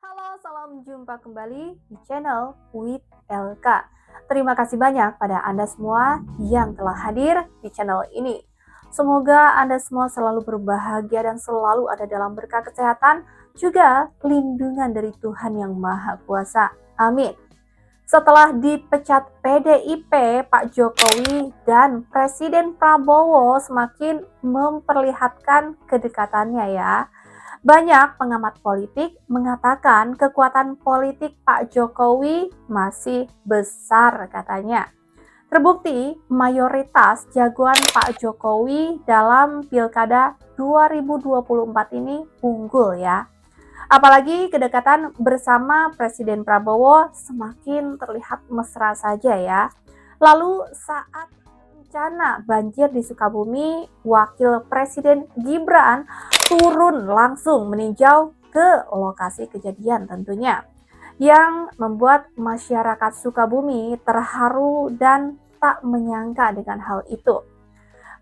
Halo, salam jumpa kembali di channel with LK. Terima kasih banyak pada Anda semua yang telah hadir di channel ini. Semoga Anda semua selalu berbahagia dan selalu ada dalam berkah kesehatan, juga lindungan dari Tuhan Yang Maha Kuasa. Amin. Setelah dipecat PDIP, Pak Jokowi dan Presiden Prabowo semakin memperlihatkan kedekatannya ya. Banyak pengamat politik mengatakan kekuatan politik Pak Jokowi masih besar katanya. Terbukti mayoritas jagoan Pak Jokowi dalam Pilkada 2024 ini unggul ya. Apalagi kedekatan bersama Presiden Prabowo semakin terlihat mesra saja ya. Lalu saat bencana banjir di Sukabumi, Wakil Presiden Gibran turun langsung meninjau ke lokasi kejadian tentunya, yang membuat masyarakat Sukabumi terharu dan tak menyangka dengan hal itu.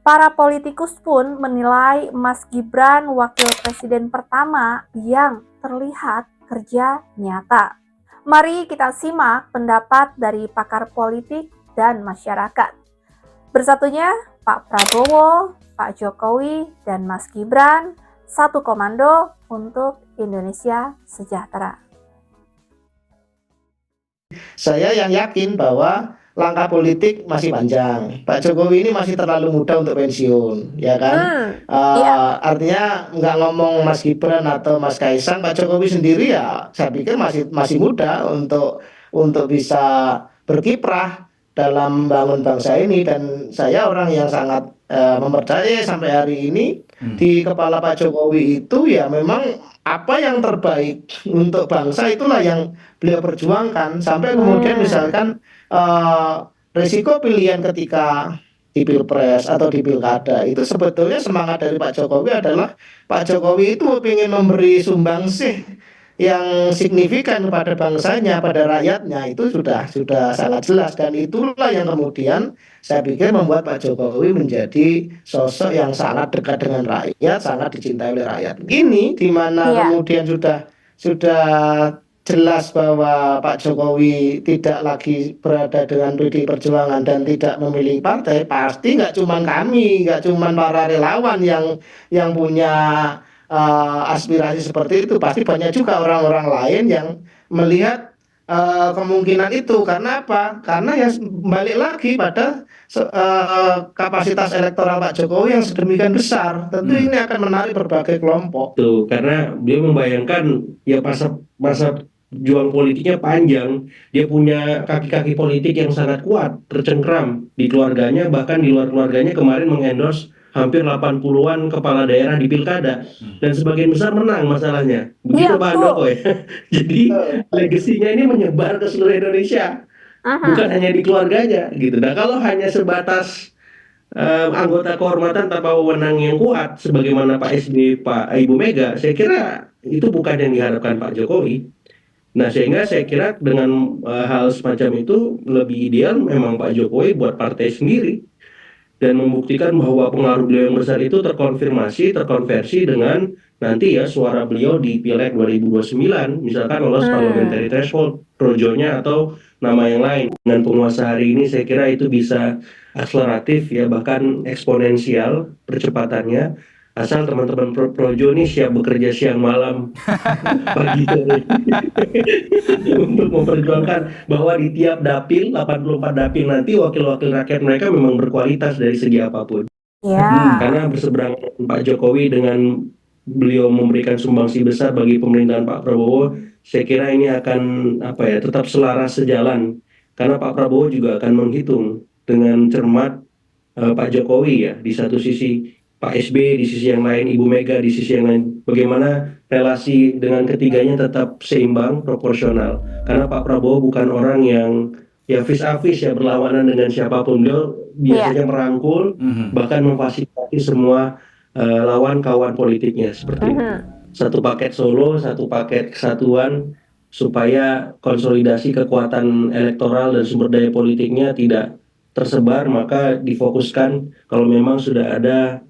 Para politikus pun menilai Mas Gibran wakil presiden pertama yang terlihat kerja nyata. Mari kita simak pendapat dari pakar politik dan masyarakat. Bersatunya Pak Prabowo, Pak Jokowi, dan Mas Gibran, satu komando untuk Indonesia sejahtera. Saya yang yakin bahwa langkah politik masih panjang. Pak Jokowi ini masih terlalu muda untuk pensiun, ya kan? Artinya nggak ngomong Mas Gibran atau Mas Kaisang, Pak Jokowi sendiri ya saya pikir masih muda untuk bisa berkiprah dalam membangun bangsa ini, dan saya orang yang sangat mempercayai sampai hari ini di kepala Pak Jokowi itu ya memang apa yang terbaik untuk bangsa itulah yang beliau perjuangkan, sampai kemudian misalkan risiko pilihan ketika di pilpres atau di pilkada itu sebetulnya semangat dari Pak Jokowi adalah Pak Jokowi itu ingin memberi sumbangsih yang signifikan kepada bangsanya, pada rakyatnya. Itu sudah sangat jelas, dan itulah yang kemudian saya pikir membuat Pak Jokowi menjadi sosok yang sangat dekat dengan rakyat, sangat dicintai oleh rakyat. Ini di mana kemudian sudah jelas bahwa Pak Jokowi tidak lagi berada dengan PDI Perjuangan dan tidak memilih partai, pasti nggak cuma kami, nggak cuma para relawan yang punya aspirasi seperti itu, pasti banyak juga orang-orang lain yang melihat kemungkinan itu. Karena apa? Karena ya balik lagi pada kapasitas elektoral Pak Jokowi yang sedemikian besar. Tentu ini akan menarik berbagai kelompok. Tuh, karena dia membayangkan ya masa juang politiknya panjang, dia punya kaki-kaki politik yang sangat kuat, tercengkram di keluarganya, bahkan di luar keluarganya kemarin mengendorse hampir 80-an kepala daerah di pilkada, dan sebagian besar menang masalahnya. Begitu Pak Handoko ya. Jadi legasinya ini menyebar ke seluruh Indonesia, bukan hanya di keluarganya gitu. Nah, kalau hanya sebatas anggota kehormatan tanpa wewenang yang kuat sebagaimana Pak SBY, Pak Ibu Mega, saya kira itu bukan yang diharapkan Pak Jokowi. Nah, sehingga saya kira dengan hal semacam itu lebih ideal memang Pak Jokowi buat partai sendiri dan membuktikan bahwa pengaruh beliau yang besar itu terkonversi dengan nanti ya suara beliau di Pileg 2029, misalkan lolos parliamentary threshold, projonya atau nama yang lain. Dengan penguasa hari ini saya kira itu bisa akseleratif ya, bahkan eksponensial percepatannya, asal teman-teman projo ini siap bekerja siang malam pagi sore untuk memperjuangkan bahwa di tiap dapil 84 dapil nanti wakil-wakil rakyat mereka memang berkualitas dari segi apapun. Karena berseberangan Pak Jokowi dengan beliau memberikan sumbangsi besar bagi pemerintahan Pak Prabowo, saya kira ini akan tetap selaras sejalan, karena Pak Prabowo juga akan menghitung dengan cermat Pak Jokowi ya di satu sisi, Pak SBY di sisi yang lain, Ibu Mega di sisi yang lain, bagaimana relasi dengan ketiganya tetap seimbang, proporsional. Karena Pak Prabowo bukan orang yang ya vis-a-vis ya berlawanan dengan siapapun. Beliau biasanya merangkul, bahkan memfasilitasi semua lawan kawan politiknya, seperti satu paket Solo, satu paket kesatuan, supaya konsolidasi kekuatan elektoral dan sumber daya politiknya tidak tersebar, maka difokuskan kalau memang sudah ada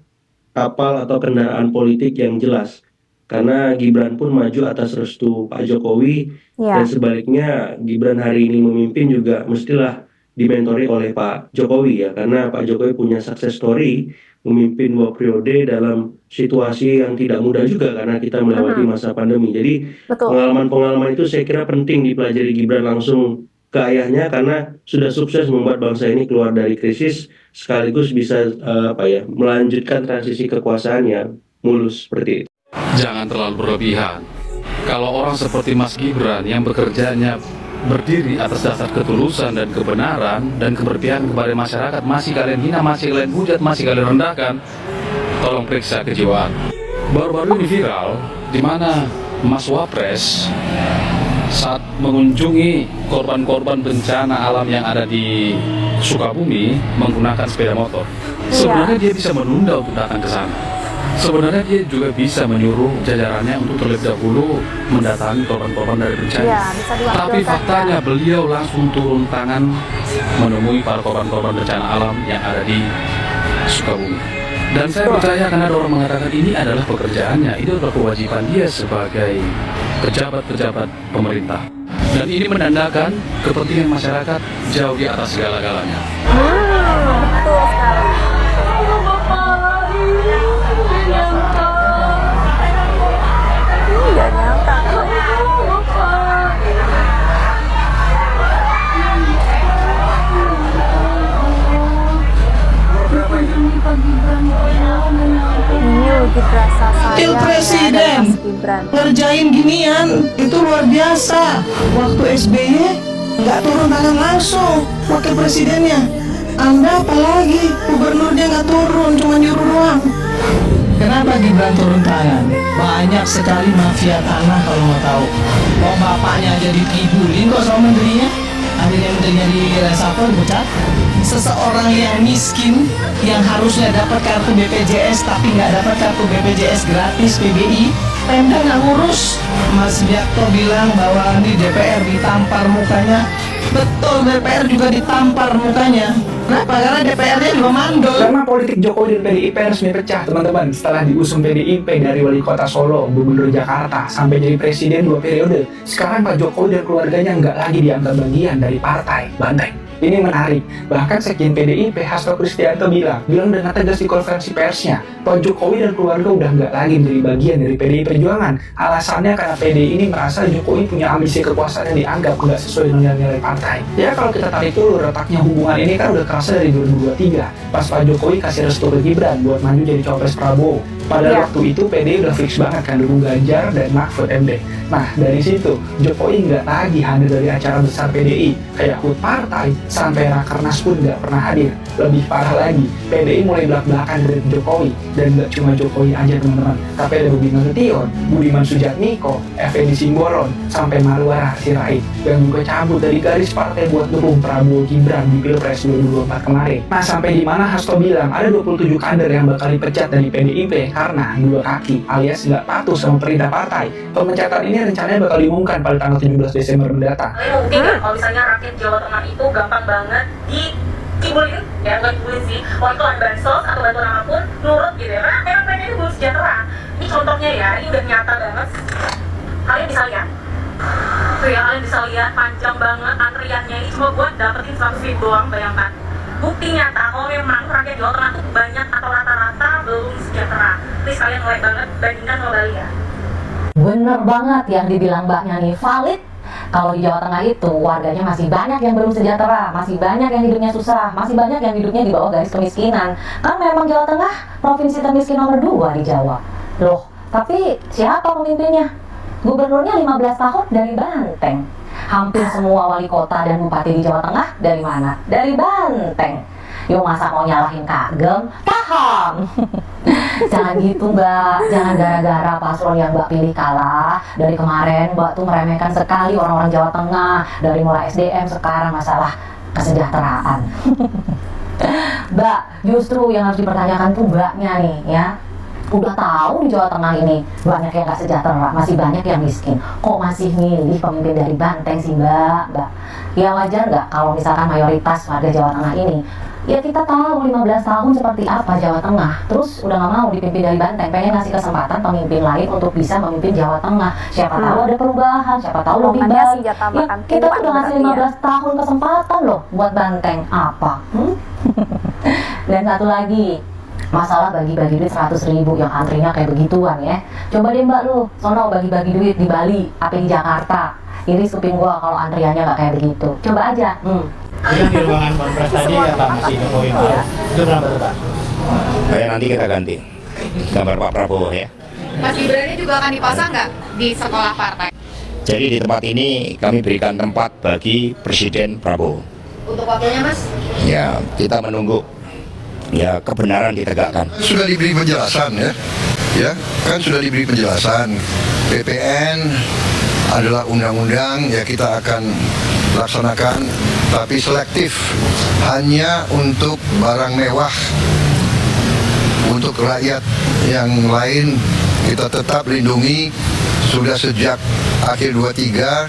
kapal atau kendaraan politik yang jelas. karena Gibran pun maju atas restu Pak Jokowi, dan sebaliknya Gibran hari ini memimpin juga mestilah dimentori oleh Pak Jokowi ya, karena Pak Jokowi punya success story memimpin 2 periode dalam situasi yang tidak mudah juga karena kita melewati masa pandemi. Jadi pengalaman-pengalaman itu saya kira penting dipelajari Gibran langsung ke ayahnya, karena sudah sukses membuat bangsa ini keluar dari krisis sekaligus bisa melanjutkan transisi kekuasaannya mulus seperti itu. Jangan terlalu berlebihan. Kalau orang seperti Mas Gibran yang bekerjanya berdiri atas dasar ketulusan dan kebenaran dan keberpihakan kepada masyarakat masih kalian hina, masih kalian hujat, masih kalian rendahkan, tolong periksa kejiwaan. Baru-baru ini viral di mana Mas Wapres saat mengunjungi korban-korban bencana alam yang ada di Sukabumi menggunakan sepeda motor. Sebenarnya dia bisa menunda untuk datang ke sana. Sebenarnya dia juga bisa menyuruh jajarannya untuk terlebih dahulu mendatangi korban-korban dari bencana. Tapi faktanya beliau langsung turun tangan menemui para korban-korban bencana alam yang ada di Sukabumi. Dan saya percaya karena ada orang mengatakan ini adalah pekerjaannya, itu adalah kewajiban dia sebagai pejabat-pejabat pemerintah. Dan ini menandakan kepentingan masyarakat jauh di atas segala-galanya. Betul sekali. Gak nyangka. Ini wujud rasa sayang Presiden ngerjain ginian itu luar biasa. Waktu SBY nggak turun tangan langsung wakil presidennya. Anda apalagi gubernurnya nggak turun, cuma nyuruh doang. Kenapa Gibran turun tangan? Banyak sekali mafia tanah kalau mau tahu. Mau bapaknya aja dikibulin kok sama menterinya. Akhirnya menterinya di reshuffle, dipecat. Seseorang yang miskin yang harusnya dapat kartu BPJS tapi nggak dapat kartu BPJS gratis PBI, Pemda nggak ngurus. Mas Biakto bilang bahwa di DPR ditampar mukanya. Betul, DPR juga ditampar mukanya. Kenapa? Karena DPR-nya juga mandul. Karena politik Jokowi dan PDIP resmi pecah, teman-teman. Setelah diusung PDIP dari wali kota Solo, gubernur Jakarta, sampai jadi presiden 2 periode, sekarang Pak Jokowi dan keluarganya nggak lagi dianggap bagian dari partai Banteng. Ini menarik. Bahkan Sekjen PDIP Hasto Kristianto bilang dengan tegas di konferensi persnya, Pak Jokowi dan keluarga udah nggak lagi menjadi bagian dari PDI Perjuangan. Alasannya karena PDI ini merasa Jokowi punya ambisi kekuasaan yang dianggap nggak sesuai dengan nilai partai. Ya kalau kita tarik dulu retaknya hubungan ini kan udah kerasa dari 2023, pas Pak Jokowi kasih restu ke Gibran buat maju jadi cawapres Prabowo. Pada waktu itu PDI udah fix banget kan dukung Ganjar dan Mahfud MD. Nah dari situ Jokowi nggak lagi hadir dari acara besar PDI, kayak HUT partai sampai Rakernas pun nggak pernah hadir. Lebih parah lagi, PDI mulai belak-belakan dari Jokowi, dan nggak cuma Jokowi aja teman-teman, tapi ada Bobi Nasution, Budiman Sujatmiko, Effendi Simbolon, sampai Marwara Sirait yang juga cabut dari garis partai buat dukung Prabowo Gibran di Pilpres 2024 kemarin. Nah sampai di mana Hasto bilang ada 27 kader yang bakal dipecat dari PDIP karena dua kaki alias nggak patuh sama perintah partai. Pemecatan ini rencananya bakal diumumkan pada tanggal 17 Desember mendatang. Mungkin ya, kalau misalnya rakyat Jawa Tengah itu gampang banget dikibulin, ya nggak kibulin sih, mau itu ada bansos atau bantuan apapun, nurut gitu ya, karena emang pengen itu belum sejahtera. Ini contohnya ya, ini udah nyata banget. Kalian bisa lihat, tuh ya, kalian bisa lihat panjang banget antriannya, ini cuma buat dapetin 100.000 doang, bayangkan. Bukti nyata, kalau memang rakyat Jawa Tengah tuh banyak atau rata-rata belum sejahtera. Please kalian mulai banget, bandingkan sama Bali ya. Bener banget yang dibilang Mbaknya nih, valid. Kalau di Jawa Tengah itu warganya masih banyak yang belum sejahtera, masih banyak yang hidupnya susah, masih banyak yang hidupnya di bawah garis kemiskinan. Kan memang Jawa Tengah provinsi termiskin nomor 2 di Jawa. Loh, tapi siapa pemimpinnya? Gubernurnya 15 tahun dari Banteng. Hampir semua wali kota dan bupati di Jawa Tengah dari mana? Dari Banteng. Yo masa mau nyalahin Kagem? Paham. Jangan gitu Mbak, jangan gara-gara paslon yang Mbak pilih kalah. Dari kemarin Mbak tuh meremehkan sekali orang-orang Jawa Tengah. Dari mulai SDM sekarang masalah kesejahteraan. Mbak, justru yang harus dipertanyakan tuh Mbaknya nih ya. Udah tahu di Jawa Tengah ini banyak yang gak sejahtera, masih banyak yang miskin. Kok masih milih pemimpin dari Banteng sih Mbak? Ya wajar nggak kalau misalkan mayoritas warga Jawa Tengah ini Ya kita tahu 15 tahun seperti apa Jawa Tengah. Terus udah gak mau dipimpin dari Banteng, pengen ngasih kesempatan pemimpin lain untuk bisa memimpin Jawa Tengah. Siapa tahu ada perubahan, siapa tahu lebih baik. Ya, kita tuh udah ngasih 15 tahun kesempatan loh buat Banteng. Apa? Dan satu lagi, masalah bagi-bagi duit 100.000 yang antrinya kayak begituan ya. Coba deh mbak lu, sono bagi-bagi duit di Bali, apa di Jakarta. Ini kuping gua kalau antriannya gak kayak begitu. Coba aja. Yang di ruangan Konpres tadi kata Mas Jokowi Maruf itu kenapa tuh Pak? Nanti kita ganti gambar Pak Prabowo ya. Mas Gibran ini juga akan dipasang nggak di sekolah partai? Jadi di tempat ini kami berikan tempat bagi Presiden Prabowo. Untuk wakilnya Mas? Ya kita menunggu ya kebenaran ditegakkan. Sudah diberi penjelasan ya kan sudah diberi penjelasan. PPN adalah undang-undang ya kita akan laksanakan, tapi selektif, hanya untuk barang mewah. Untuk rakyat yang lain kita tetap lindungi. Sudah sejak akhir 23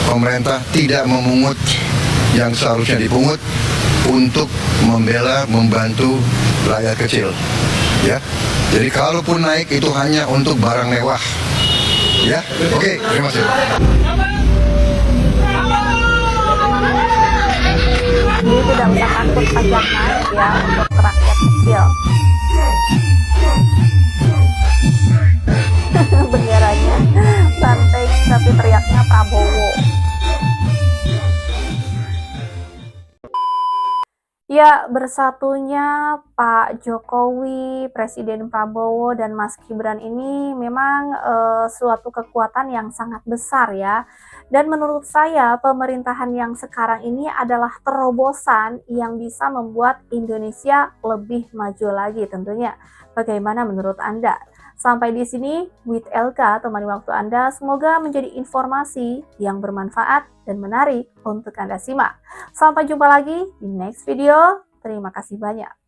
pemerintah tidak memungut yang seharusnya dipungut untuk membantu rakyat kecil ya. Jadi kalaupun naik itu hanya untuk barang mewah ya. Oke, terima kasih. Jadi tidak usah takut pajak naik ya untuk rakyat kecil. Benderanya Banteng tapi teriaknya Prabowo. Ya, bersatunya Pak Jokowi, Presiden Prabowo, dan Mas Gibran ini memang suatu kekuatan yang sangat besar ya. Dan menurut saya pemerintahan yang sekarang ini adalah terobosan yang bisa membuat Indonesia lebih maju lagi tentunya. Bagaimana menurut Anda? Sampai di sini with LK temani waktu Anda, semoga menjadi informasi yang bermanfaat dan menarik untuk Anda simak. Sampai jumpa lagi di next video. Terima kasih banyak.